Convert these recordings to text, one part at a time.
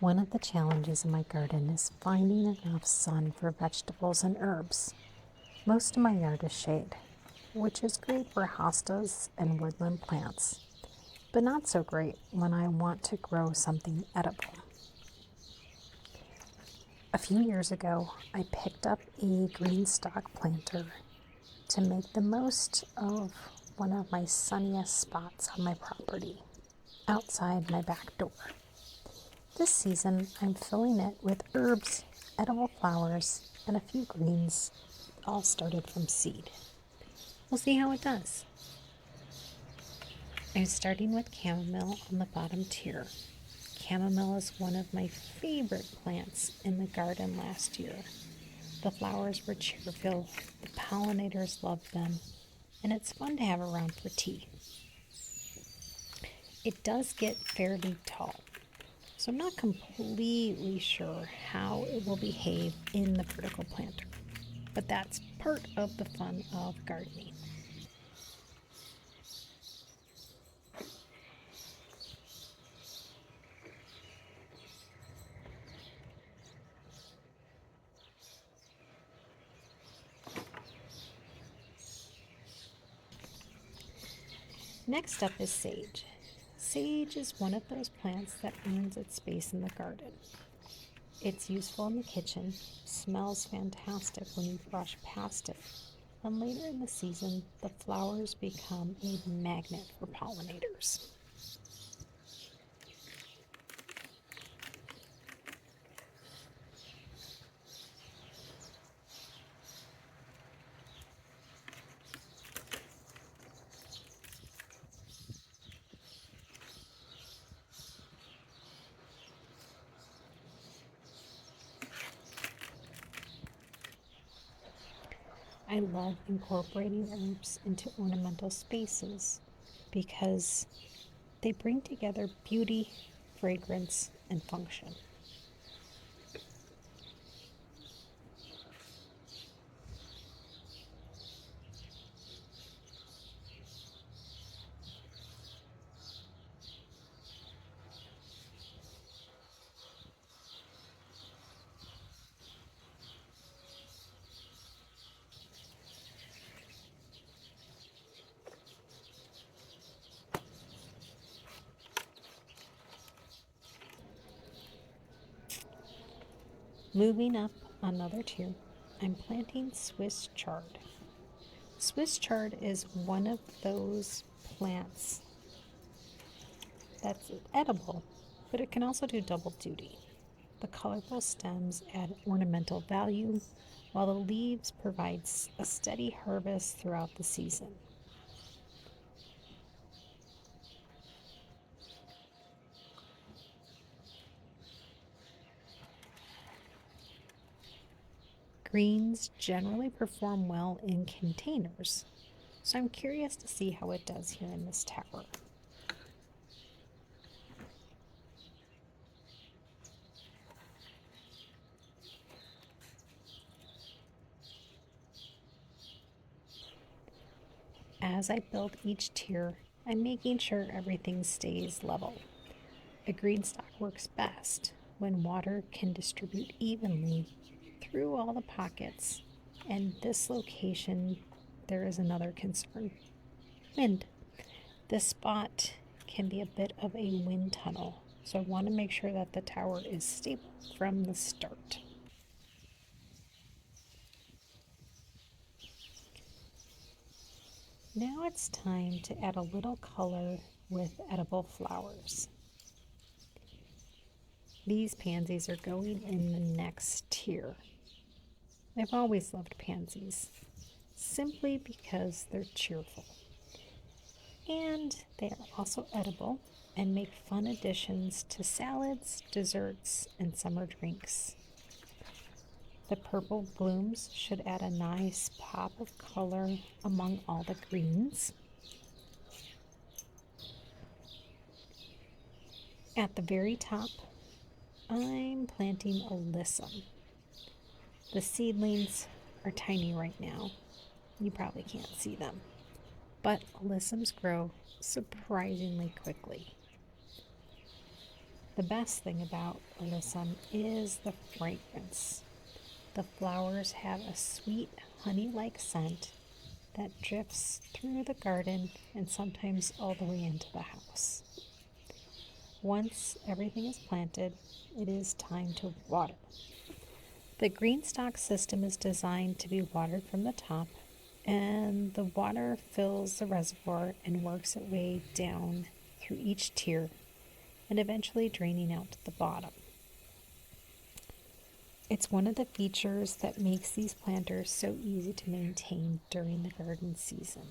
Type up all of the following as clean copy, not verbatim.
One of the challenges in my garden is finding enough sun for vegetables and herbs. Most of my yard is shade, which is great for hostas and woodland plants, but not so great when I want to grow something edible. A few years ago, I picked up a GreenStalk planter to make the most of one of my sunniest spots on my property, outside my back door. This season, I'm filling it with herbs, edible flowers, and a few greens, all started from seed. We'll see how it does. I'm starting with chamomile on the bottom tier. Chamomile is one of my favorite plants in the garden last year. The flowers were cheerful, the pollinators loved them, and it's fun to have around for tea. It does get fairly tall, so I'm not completely sure how it will behave in the vertical planter, but that's part of the fun of gardening. Next up is sage. Sage is one of those plants that earns its space in the garden. It's useful in the kitchen, smells fantastic when you brush past it, and later in the season, the flowers become a magnet for pollinators. I love incorporating herbs into ornamental spaces because they bring together beauty, fragrance, and function. Moving up another tier, I'm planting Swiss chard. Swiss chard is one of those plants that's edible, but it can also do double duty. The colorful stems add ornamental value, while the leaves provide a steady harvest throughout the season. Greens generally perform well in containers, so I'm curious to see how it does here in this tower. As I build each tier, I'm making sure everything stays level. A GreenStalk works best when water can distribute evenly through all the pockets, and this location there is another concern: wind. This spot can be a bit of a wind tunnel, so I want to make sure that the tower is stable from the start. Now it's time to add a little color with edible flowers. These pansies are going in the next tier. I've always loved pansies, simply because they're cheerful. And they are also edible and make fun additions to salads, desserts, and summer drinks. The purple blooms should add a nice pop of color among all the greens. At the very top, I'm planting Alyssum. The seedlings are tiny right now. You probably can't see them, but Alyssums grow surprisingly quickly. The best thing about Alyssum is the fragrance. The flowers have a sweet honey-like scent that drifts through the garden and sometimes all the way into the house. Once everything is planted, it is time to water. The GreenStalk system is designed to be watered from the top, and the water fills the reservoir and works its way down through each tier and eventually draining out to the bottom. It's one of the features that makes these planters so easy to maintain during the garden season.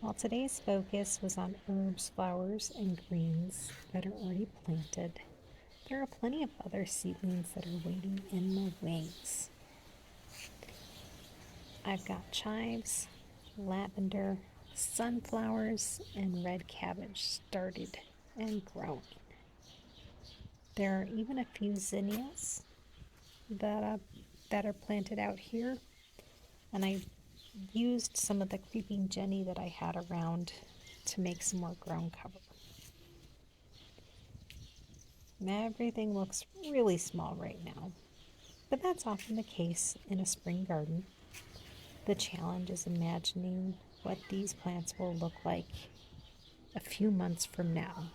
While today's focus was on herbs, flowers, and greens that are already planted, there are plenty of other seedlings that are waiting in the wings. I've got chives, lavender, sunflowers, and red cabbage started and growing. There are even a few zinnias that are planted out here, and I used some of the creeping Jenny that I had around to make some more ground cover. Everything looks really small right now, but that's often the case in a spring garden. The challenge is imagining what these plants will look like a few months from now.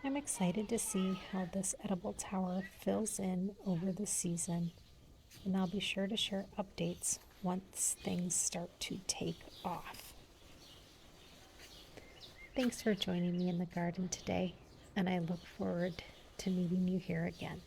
I'm excited to see how this edible tower fills in over the season, and I'll be sure to share updates once things start to take off. Thanks for joining me in the garden today, and I look forward to meeting you here again.